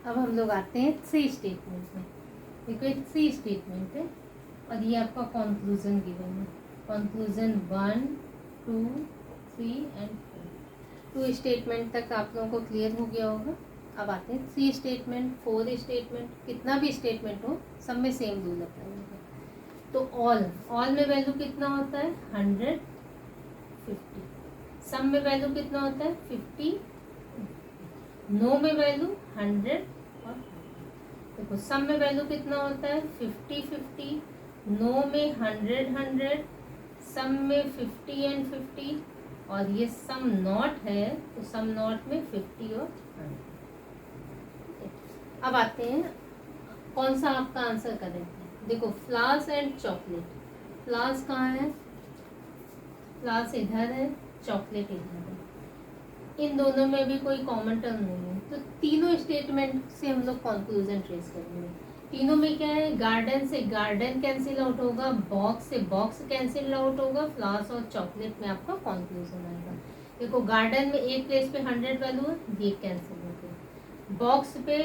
अब हम लोग आते हैं सी स्टेटमेंट में। देखो एक सी स्टेटमेंट है और ये आपका कंक्लूजन गिवन है। Conclusion 1 2 3 and 4। 2 स्टेटमेंट तक आप लोगों को क्लियर हो गया होगा। अब आते हैं 3 स्टेटमेंट 4 स्टेटमेंट, कितना भी स्टेटमेंट हो सब में सेम रूल अप्लाई होगा। तो ऑल में वैल्यू कितना होता है 100 50। सम में वैल्यू कितना होता है 50। नो में वैल्यू 100 और देखो सम में वैल्यू कितना होता है 50 50। नो में 100 100। सम में 50 एंड 50 और ये सम नॉट है तो सम नॉट में 50 और 100। अब आते हैं कौन सा आपका आंसर करेक्ट है। देखो फ्लावर्स एंड चॉकलेट, फ्लावर्स कहाँ है, फ्लावर्स इधर है, चॉकलेट इधर है। इन दोनों में भी कोई कॉमन टर्म नहीं है, तो तीनों स्टेटमेंट से हम लोग कंक्लूजन ट्रेस करेंगे। तीनों में क्या है, गार्डन से गार्डन कैंसिल आउट होगा, बॉक्स से बॉक्स कैंसिल आउट होगा, फ्लावर्स और चॉकलेट में आपका कंक्लूजन आएगा। देखो गार्डन में एक प्लेस पे 100 वैल्यू है, ये कैंसिल हो गया। बॉक्स पे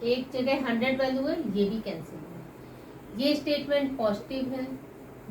एक जगह 100 वैल्यू है, ये भी कैंसिल है। ये स्टेटमेंट पॉजिटिव है,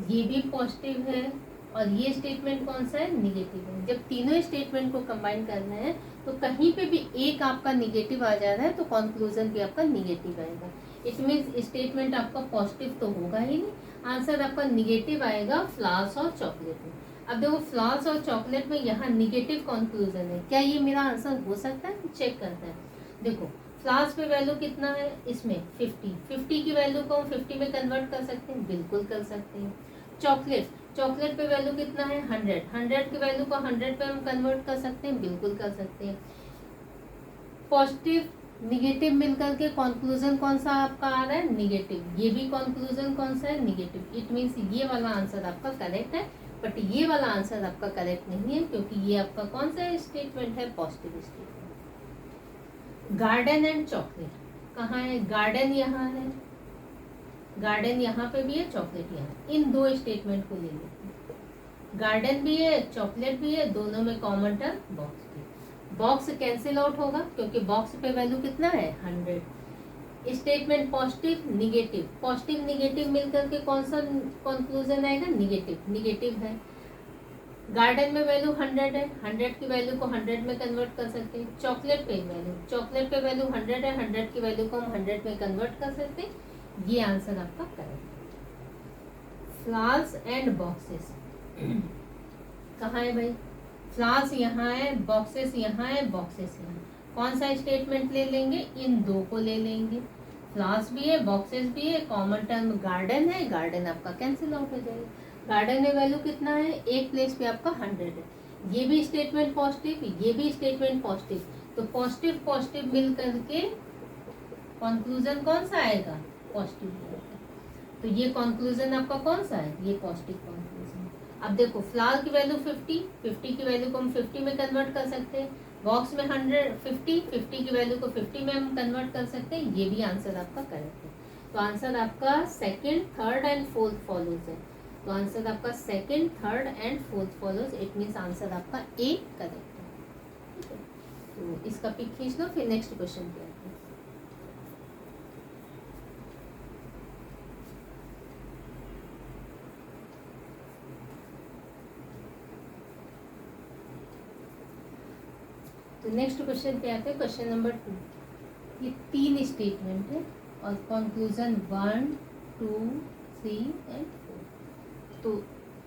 ये भी पॉजिटिव है और ये स्टेटमेंट कौन सा है, निगेटिव है। जब तीनों स्टेटमेंट को कंबाइन करना है तो कहीं पे भी एक आपका निगेटिव आ जा रहा है तो कंक्लूजन भी आपका निगेटिव आएगा। इट मीन्स स्टेटमेंट आपका पॉजिटिव तो होगा ही नहीं, आंसर आपका निगेटिव आएगा फ्लावर्स और चॉकलेट में। अब देखो फ्लावर्स और चॉकलेट में यहाँ निगेटिव कंक्लूजन है, क्या ये मेरा आंसर हो सकता है, चेक करते हैं। देखो फ्लावर्स पे वैल्यू कितना है, इसमें 50 की वैल्यू को हम 50 में कन्वर्ट कर सकते हैं, बिल्कुल कर सकते हैं। चॉकलेट पे वैल्यू कितना है 100 की वैल्यू को 100 पे हम कन्वर्ट कर सकते हैं, बिल्कुल कर सकते हैं। पॉजिटिव निगेटिव मिलकर के कंक्लूजन कौन सा आपका आ रहा है, निगेटिव। ये भी कंक्लूजन कौन सा है, निगेटिव। इट मीन्स ये वाला आंसर आपका करेक्ट है, बट ये वाला आंसर आपका करेक्ट नहीं है क्योंकि ये आपका कौन सा स्टेटमेंट है, positive statement. Garden and chocolate कहाँ है, गार्डन यहाँ है, गार्डन यहाँ पे भी है, चॉकलेट यहाँ। इन दो स्टेटमेंट को ले लेते हैं, गार्डन भी है चॉकलेट भी है, दोनों में कॉमन टर्म बॉक्स भी। बॉक्स कैंसिल आउट होगा क्योंकि बॉक्स पे वैल्यू कितना है 100। स्टेटमेंट पॉजिटिव निगेटिव मिलकर के कौन सा कंक्लूजन आएगा, निगेटिव है। गार्डन में वैल्यू 100 है, 100 की वैल्यू को 100 में कन्वर्ट कर सकते हैं। चॉकलेट पे वैल्यू 100 है, 100 की वैल्यू को हम 100 में कन्वर्ट कर सकते हैं। ये आंसर आपका करेक्ट है। फ्लावर्स एंड बॉक्सेस कहाँ है भाई, फ्लावर्स यहाँ है, बॉक्सेस यहाँ है, बॉक्सेस यहाँ। कौन सा स्टेटमेंट ले लेंगे, इन दो को ले लेंगे। फ्लावर्स भी है बॉक्सेस भी है, कॉमन टर्म गार्डन है, गार्डन आपका कैंसिल आउट हो जाएगा। गार्डन में वैल्यू कितना है, एक प्लेस पे आपका 100 है। ये भी स्टेटमेंट पॉजिटिव, ये भी स्टेटमेंट पॉजिटिव, तो पॉजिटिव मिल करके कंक्लूजन कौन सा आएगा, पॉजिटिव आएगा। तो ये कंक्लूजन आपका कौन सा है, ये पॉजिटिव कंक्लूजन। अब देखो फ्लावर की वैल्यू 50 की वैल्यू को हम 50 में कन्वर्ट कर सकते हैं। बॉक्स में 50 की वैल्यू को 50 में हम कन्वर्ट कर सकते हैं, ये भी आंसर आपका करेक्ट है। तो आंसर आपका second, third and fourth follows है। तो आंसर आपका second, third and fourth follows, it means answer आपका ए करेक्ट है। ठीक है, तो इसका पिक खींच लो, फिर नेक्स्ट क्वेश्चन पे आते हैं। तो नेक्स्ट क्वेश्चन पे आते हैं, क्वेश्चन नंबर 2। ये 3 स्टेटमेंट है और कंक्लूजन 1 2 3 एंड 4। तो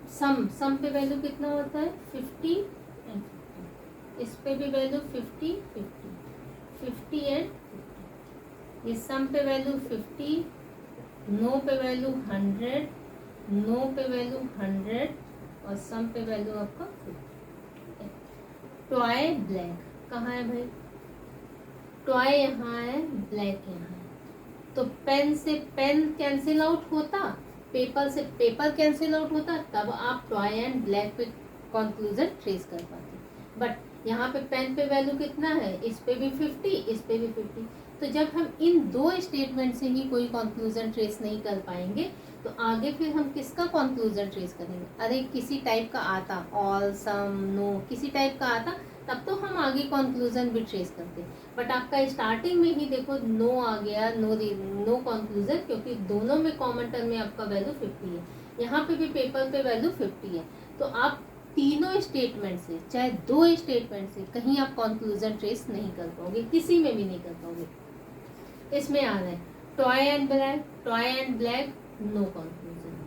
सम पे वैल्यू कितना होता है 50 एंड 50। इस पे भी वैल्यू 50 एंड 50। ये सम पे वैल्यू 50, नो पे वैल्यू 100, नो पे वैल्यू 100 और सम पे वैल्यू आपका 50। टॉय ब्लैक कहाँ है भाई, टॉय यहाँ है, ब्लैक यहाँ है। तो पेन से पेन कैंसिल आउट होता, पेपर से पेपर कैंसिल आउट होता, तब आप टॉय एंड ब्लैक पे कंक्लूजन ट्रेस कर पाते। बट यहाँ पे पेन पे वैल्यू कितना है, इस पे भी 50, इस पे भी 50। तो जब हम इन दो स्टेटमेंट से ही कोई कंक्लूजन ट्रेस नहीं कर पाएंगे तो आगे फिर हम किसका कंक्लूजन ट्रेस करेंगे। अरे किसी टाइप का आता, ऑल सम नो किसी टाइप का आता तब तो हम आगे कंक्लूजन भी ट्रेस करते हैं। बट आपका स्टार्टिंग में ही देखो नो आ गया, नो कंक्लूजन, क्योंकि दोनों में कॉमन टर्म में आपका वैल्यू 50 है, यहाँ पे भी पेपर पे वैल्यू 50 है। तो आप तीनों स्टेटमेंट से, चाहे दो स्टेटमेंट से, कहीं आप कंक्लूजन ट्रेस नहीं कर पाओगे, किसी में भी नहीं कर पाओगे। इसमें आ रहा है toy and black, toy and black, no conclusion.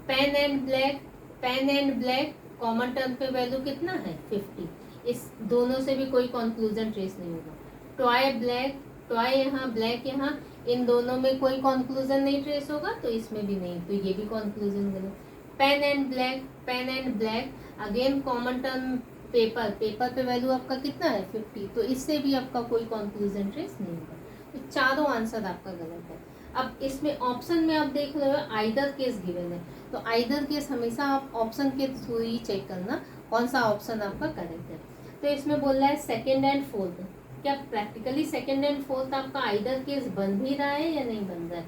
Pen and black, pen and black, common term पे वैल्यू कितना है 50, इस दोनों से भी कोई कंक्लूजन ट्रेस नहीं होगा। टॉय ब्लैक, टॉय यहाँ ब्लैक यहाँ, इन दोनों में कोई कंक्लूजन नहीं ट्रेस होगा, तो इसमें भी नहीं, तो ये भी कंक्लूजन गलत। Pen and black, pen and black, again common term paper, paper पे वैल्यू आपका कितना है 50, तो इससे भी आपका कोई कंक्लूजन ट्रेस नहीं होगा। तो चारों आंसर आपका गलत है। अब इसमें ऑप्शन में आप देख रहे हो आइदर केस गिवन है, तो आइदर केस हमेशा आप ऑप्शन के थ्रू ही चेक करना कौन सा ऑप्शन आपका करेक्ट है। तो इसमें बोल रहा है सेकेंड एंड फोर्थ, क्या प्रैक्टिकली सेकेंड एंड फोर्थ आपका आइदर केस बन भी रहा है या नहीं बन रहा है?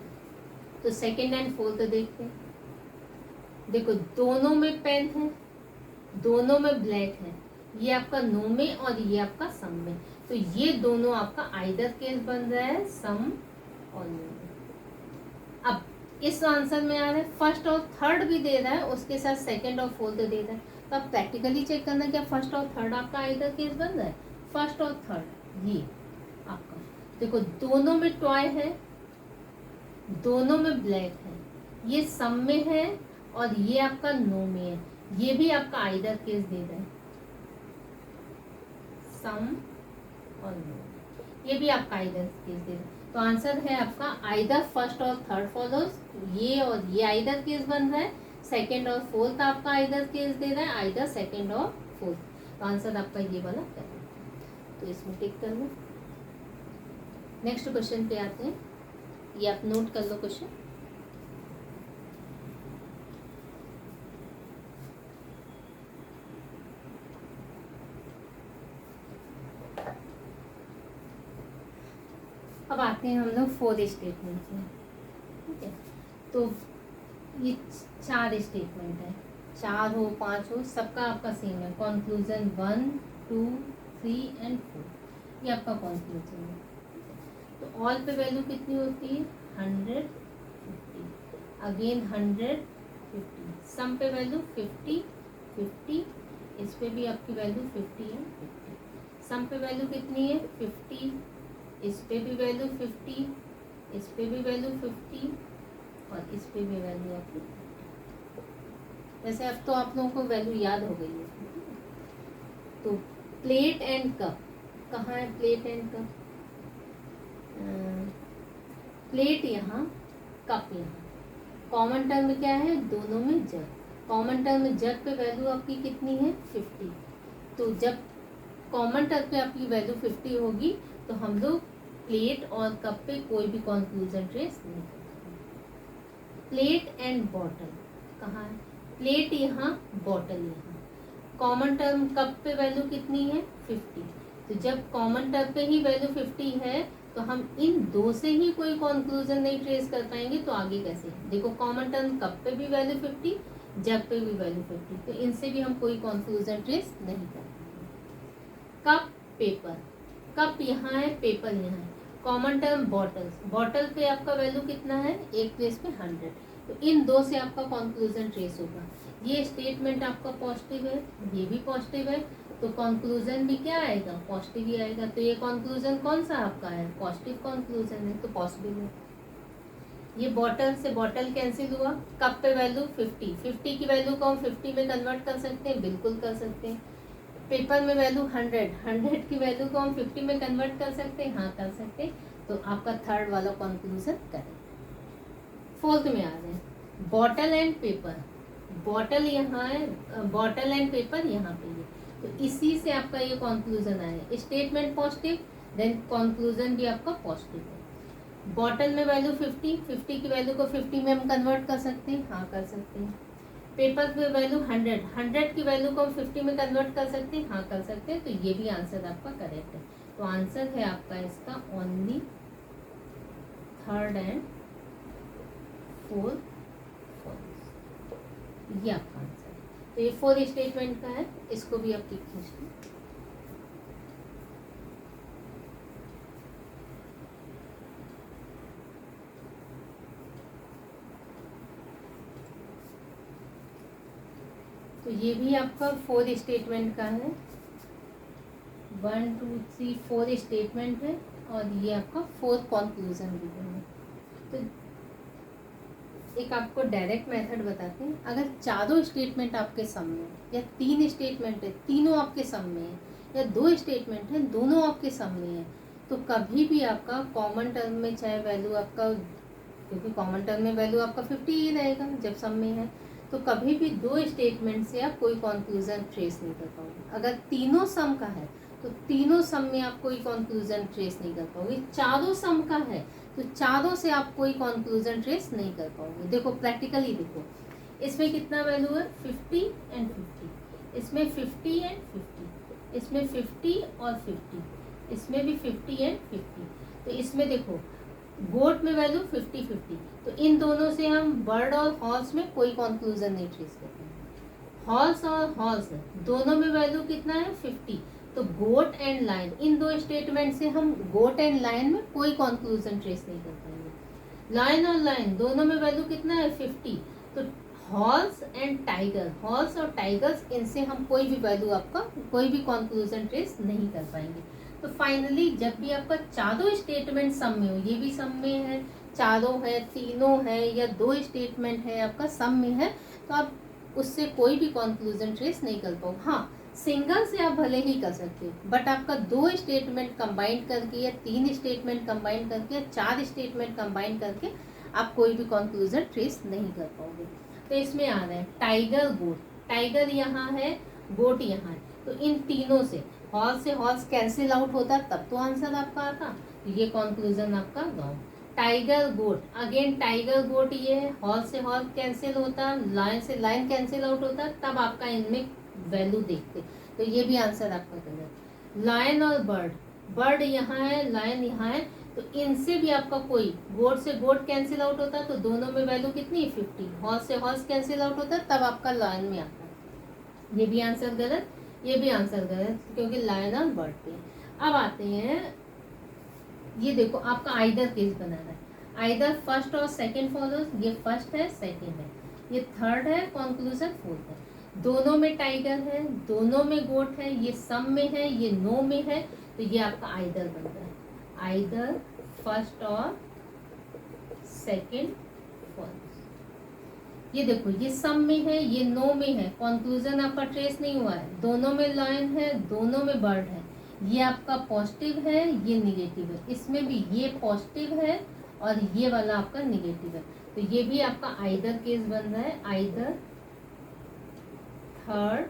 तो सेकेंड एंड फोर्थ देखते हैं। देखो दोनों में पेन है, दोनों में ब्लैक है, ये आपका नो में और ये आपका सम में, तो ये दोनों आपका आइदर केस बन रहा है, सम और नो में। अब इस आंसर में आ रहा है फर्स्ट और थर्ड भी दे रहा है, उसके साथ सेकंड और फोर्थ दे रहा है, तो आप प्रैक्टिकली चेक करना क्या फर्स्ट और थर्ड आपका आइदर केस बन रहा है। फर्स्ट और थर्ड ये आपका देखो दोनों में टॉय है, दोनों में ब्लैक है, ये सम में है और ये आपका नो में है, ये भी आपका आइदर केस दे रहा है, सम और नो, ये भी आपका आइदर केस दे रहा है। तो आंसर है आपका आइदर फर्स्ट और थर्ड फॉलोज, ये और ये आइदर केस बन रहा है, सेकंड और फोर्थ आपका आइदर केस दे रहा है, आइदर सेकंड और फोर्थ, तो आंसर आपका ये वाला करेक्ट है। तो इसमें टिक कर लो। नेक्स्ट क्वेश्चन पे आते हैं, ये आप नोट कर लो क्वेश्चन। अब आते हैं हम लोग फोर्थ स्टेटमेंट में, ठीक है। तो ये चार स्टेटमेंट है, चार हो पांच हो, सबका आपका सेम है, कंक्लूजन 1 2 3 एंड 4, ये आपका कंक्लूजन है। तो ऑल पे वैल्यू कितनी होती है 100 50, अगेन 100 50, सम पे वैल्यू 50 50, इस पे भी आपकी वैल्यू 50 है 50, सम पे वैल्यू कितनी है 50, इस पे भी वैल्यू 50, इस पे भी वैल्यू 50 और इस पे भी वैल्यू आपकी। वैसे अब तो आप लोगों को वैल्यू याद हो गई है। तो प्लेट एंड कप, कहाँ है प्लेट एंड कप? प्लेट यहाँ, कप यहाँ, कॉमन टर्म में क्या है दोनों में जग, कॉमन टर्म में जग पे वैल्यू आपकी कितनी है 50, तो जब कॉमन टर्म पे आपकी वैल्यू 50 होगी तो हम लोग प्लेट और कप पे कोई भी कंक्लूजन ट्रेस नहीं कर सकते। प्लेट एंड बॉटल, कहाँ है प्लेट यहाँ, बॉटल यहाँ, कॉमन टर्म कप पे वैल्यू कितनी है 50, तो जब कॉमन टर्म पे ही वैल्यू 50 है तो हम इन दो से ही कोई कंक्लूजन नहीं ट्रेस कर पाएंगे, तो आगे कैसे? देखो कॉमन टर्म कप पे भी वैल्यू 50, जग पे भी वैल्यू 50, तो इनसे भी हम कोई कंक्लूजन ट्रेस नहीं कर पाएंगे। कप पेपर, कप यहाँ है पेपर यहाँ है, कॉमन टर्म बॉटल्स, बॉटल पे आपका वैल्यू कितना है एक प्लेस पे 100, तो इन दो से आपका कंक्लूजन ट्रेस होगा। ये स्टेटमेंट आपका पॉजिटिव है, ये भी पॉजिटिव है, तो कंक्लूजन भी क्या आएगा पॉजिटिव ही आएगा, तो ये कंक्लूजन कौन सा आपका है पॉजिटिव कंक्लूजन है, तो पॉजिटिव है। ये बॉटल से बॉटल कैंसिल हुआ, कप पे वैल्यू 50, 50 की वैल्यू को हम 50 में कन्वर्ट कर सकते हैं, बिल्कुल कर सकते हैं। पेपर में वैल्यू 100, 100 की वैल्यू को हम 50 में कन्वर्ट कर सकते हैं, हाँ कर सकते हैं, तो आपका थर्ड वाला कंक्लूजन करें। फोर्थ में आ रहे हैं बॉटल एंड पेपर, बॉटल यहाँ है, बॉटल एंड पेपर यहाँ पे है, तो इसी से आपका ये कंक्लूजन आया, स्टेटमेंट पॉजिटिव देन कंक्लूजन भी आपका पॉजिटिव है। बॉटल में वैल्यू 50, 50 की वैल्यू को 50 में हम कन्वर्ट कर सकते हैं, हाँ कर सकते हैं। पेपर पे वैल्यू 100, 100 की वैल्यू को हम 50 में कन्वर्ट कर सकते हैं, हाँ कर सकते हैं, तो ये भी आंसर आपका करेक्ट है। तो आंसर है आपका इसका ओनली थर्ड एंड फोर्थ, ये आपका आंसर है। तो ये 4 स्टेटमेंट का है, इसको भी आप लिख लीजिए। ये भी आपका 4 स्टेटमेंट का है, 1 2 3 4 स्टेटमेंट है और ये आपका 4 कंक्लूजन गिवन है। तो एक आपको डायरेक्ट मेथड बताते हैं। अगर चारों स्टेटमेंट आपके सम में है, या 3 स्टेटमेंट है तीनों आपके सम में है, या 2 स्टेटमेंट है दोनों आपके सम में है, तो कभी भी आपका कॉमन टर्म में चाहे वैल्यू आपका, क्योंकि कॉमन टर्म में वैल्यू आपका 50 ही रहेगा जब सम में है, तो कभी भी 2 स्टेटमेंट से आप कोई कंक्लूजन ट्रेस नहीं कर पाओगे। अगर तीनों सम का है तो तीनों सम में आप कोई कंक्लूजन ट्रेस नहीं कर पाओगे। चारों सम का है तो चारों से आप कोई कंक्लूजन ट्रेस नहीं कर पाओगे। देखो प्रैक्टिकली देखो, इसमें कितना वैल्यू है 50 एंड 50, इसमें 50 एंड 50, इसमें 50 और 50, इसमें भी 50 एंड 50। तो इसमें देखो गोट में वैल्यू 50 50, तो इन दोनों से हम बर्ड और हॉर्स में कोई कंक्लूजन नहीं ट्रेस करते हैं। हॉर्स और हॉर्स दोनों में वैल्यू कितना है 50, तो गोट एंड लाइन, इन 2 स्टेटमेंट से हम गोट एंड लाइन में कोई कंक्लूजन ट्रेस नहीं कर पाएंगे। लाइन और लाइन दोनों में वैल्यू कितना है 50, तो हॉर्स एंड टाइगर, हॉर्स और टाइगर्स, इनसे हम कोई भी वैल्यू आपका कोई भी कंक्लूजन ट्रेस नहीं कर पाएंगे। तो फाइनली जब भी आपका चारों स्टेटमेंट सम में हो, ये भी सम में है, चारों है, तीनों है, या 2 स्टेटमेंट है आपका सम में है, तो आप उससे कोई भी कंक्लूजन ट्रेस नहीं कर पाओ। हाँ, सिंगल से आप भले ही कर सकते हो, बट आपका 2 स्टेटमेंट कंबाइन करके, या 3 स्टेटमेंट कंबाइन करके, या 4 स्टेटमेंट कंबाइन करके आप कोई भी कंक्लूजन ट्रेस नहीं कर पाओगे। तो इसमें आ रहा है टाइगर गोट, टाइगर यहाँ है, गोट यहाँ है, तो इन तीनों से हॉर्स कैंसिल आउट होता तब तो आंसर आपका आता, तो ये कंक्लूजन आपका रॉन्ग। टाइगर गोट, अगेन टाइगर गोट ये है, हॉर्स से हॉर्स कैंसिल होता, लाइन से लाइन कैंसिल आउट होता, तब आपका इनमें वैल्यू देखते, तो ये भी आंसर आपका गलत। लायन और बर्ड, बर्ड यहाँ है, लायन यहाँ है, तो इनसे भी आपका कोई, गोट से गोट कैंसिल आउट होता है तो दोनों में वैल्यू कितनी है 50, हॉर्स से हॉर्स कैंसिल आउट होता है तब आपका लायन में आता है। ये भी आंसर गलत, ये भी आंसर गलत, क्योंकि लायन और बर्ड पे। अब आते हैं, ये देखो आपका आइदर केस बनाना है, आइदर फर्स्ट और सेकंड फॉलोज, ये फर्स्ट है, सेकंड है, ये थर्ड है, कंक्लूजन फोर्थ है, दोनों में टाइगर है, दोनों में गोट है, ये सम में है, ये नो में है, तो ये आपका आइदर बन रहा है, आइदर फर्स्ट और सेकंड फर्स्ट। ये देखो ये सम में है, ये नो में है, कंक्लूजन आपका ट्रेस नहीं हुआ है, दोनों में लायन है, दोनों में बर्ड है, ये आपका पॉजिटिव है, ये निगेटिव है, इसमें भी ये पॉजिटिव है और ये वाला आपका निगेटिव है, तो ये भी आपका आइदर केस बन रहा है, आइदर थर्ड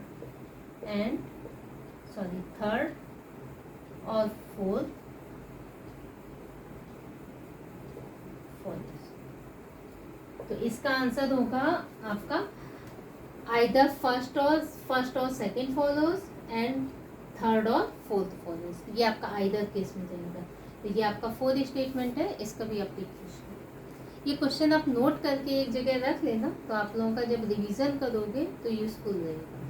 और फोर्थ तो इसका आंसर होगा आपका आइदर फर्स्ट और सेकंड फॉलोज एंड थर्ड और फोर्थ फॉलोज, ये आपका आइदर केस में जाएगा। तो ये आपका 4 स्टेटमेंट है, इसका भी एप्लीकेशन, ये क्वेश्चन आप नोट करके एक जगह रख लेना, तो आप लोगों का जब रिवीजन करोगे तो यूजफुल रहेगा।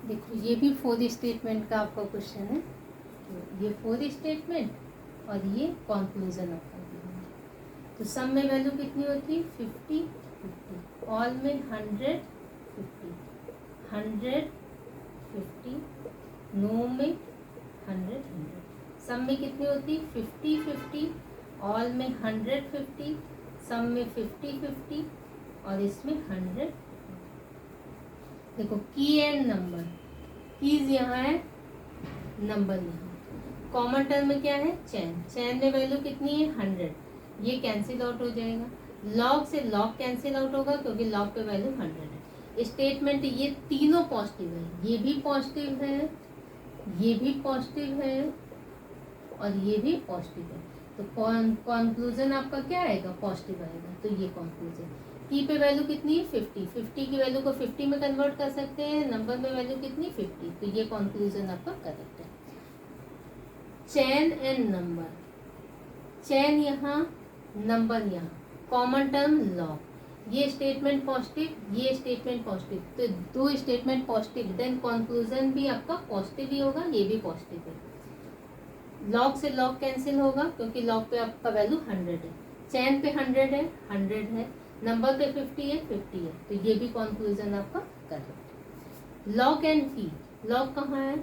देखो ये भी 4 स्टेटमेंट का आपका क्वेश्चन है, तो ये 4 स्टेटमेंट और ये कंक्लूजन आपका है। तो सम में वैल्यू कितनी होती है 50 50, ऑल में 100 50, 100 50, नो में 100 100, सम में कितनी होती 50 50, ऑल में 100 50, सम में 50 50 और इसमें 100। देखो की एंड नंबर, कीज यहाँ है, नंबर यहाँ, कॉमन टर्म में क्या है चैन, चैन में वैल्यू कितनी है 100, ये कैंसिल आउट हो जाएगा, लॉग से लॉग कैंसिल आउट होगा क्योंकि लॉग पे वैल्यू 100 है। स्टेटमेंट ये तीनों पॉजिटिव है, ये भी पॉजिटिव है, ये भी पॉजिटिव है और ये भी पॉजिटिव है, तो कंक्लूजन आपका क्या आएगा पॉजिटिव आएगा, तो ये कंक्लूजन। की पे वैल्यू कितनी है 50, 50 की वैल्यू को 50 में कन्वर्ट कर सकते हैं, नंबर में वैल्यू कितनी 50, तो ये कंक्लूजन आपका करेक्ट है। चैन एंड नंबर, चैन यहाँ, नंबर यहाँ, कॉमन टर्म लॉग, ये स्टेटमेंट पॉजिटिव, ये स्टेटमेंट पॉजिटिव, तो दो स्टेटमेंट पॉजिटिव, देन कंक्लूजन भी आपका पॉजिटिव ही होगा, ये भी पॉजिटिव है। लॉग से लॉग कैंसिल होगा क्योंकि लॉग पे आपका वैल्यू 100 है, चैन पे 100 है, 100 है, नंबर पे 50 है, 50 है, तो ये भी कंक्लूजन आपका करेक्ट है। लॉग एंड की, लॉग कहाँ है,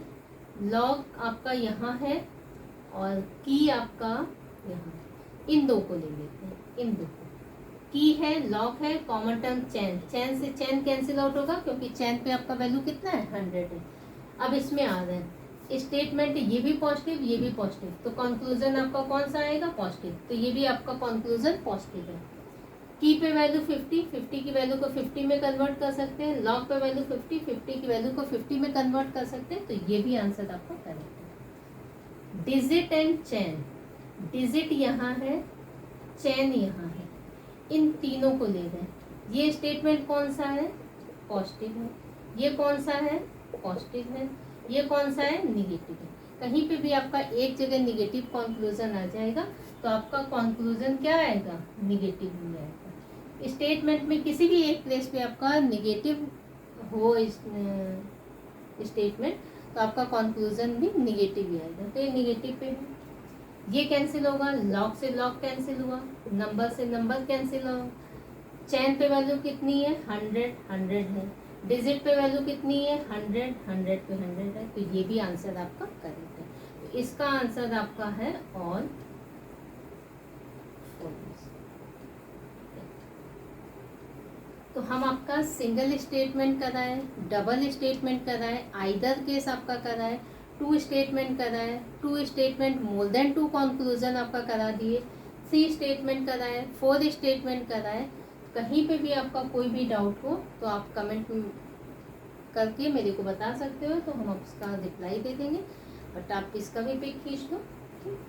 लॉग आपका यहाँ है और की आपका यहाँ, इन दो को ले लेते हैं, इन दो को, की है, लॉग है, कॉमन टर्म चैन, चैन से चैन कैंसिल आउट होगा क्योंकि चैन पे आपका वैल्यू कितना है, 100 है। अब इसमें आ रहे हैं स्टेटमेंट, ये भी पॉजिटिव, ये भी पॉजिटिव, तो कंक्लूजन आपका कौन सा आएगा, पॉजिटिव, तो ये भी आपका कंक्लूजन पॉजिटिव है। की पे वैल्यू 50, 50 की वैल्यू को 50 में कन्वर्ट कर सकते हैं, लॉग पे वैल्यू 50, 50 की वैल्यू को 50 में कन्वर्ट कर सकते हैं, तो ये भी आंसर आपका करेक्ट है। डिजिट एंड चैन, डिजिट यहाँ है, चैन यहाँ है, इन तीनों को ले लें। ये स्टेटमेंट कौन सा है, पॉजिटिव है, ये कौन सा है, पॉजिटिव है, ये कौन सा है, निगेटिव है। कहीं पे भी आपका एक जगह निगेटिव कंक्लूजन आ जाएगा तो आपका कंक्लूजन क्या आएगा, निगेटिव ही आएगा। स्टेटमेंट में किसी भी एक प्लेस पे आपका निगेटिव हो स्टेटमेंट तो आपका कंक्लूजन भी निगेटिव ही आएगा, तो ये निगेटिव पे है। ये कैंसिल होगा, लॉग से लॉग कैंसिल हुआ, नंबर से नंबर कैंसिल हुआ, चैन पे वैल्यू कितनी है, 100, 100 है, डिजिट पे वैल्यू कितनी है, 100, 100 पे 100 है, तो ये भी आंसर आपका करेक्ट है। तो इसका आंसर आपका है ऑल फॉलोइंग। तो हम आपका सिंगल स्टेटमेंट कराए, डबल स्टेटमेंट कराए, आइदर केस आपका कराए, टू स्टेटमेंट कराए, two statement more than two conclusion आपका करा दिए, 3 स्टेटमेंट कराए, 4 स्टेटमेंट कराए। कहीं पे भी आपका कोई भी डाउट हो तो आप कमेंट करके मेरे को बता सकते हो, तो हम उसका रिप्लाई दे देंगे, बट आप इसका भी पिक खींच लो, ठीक।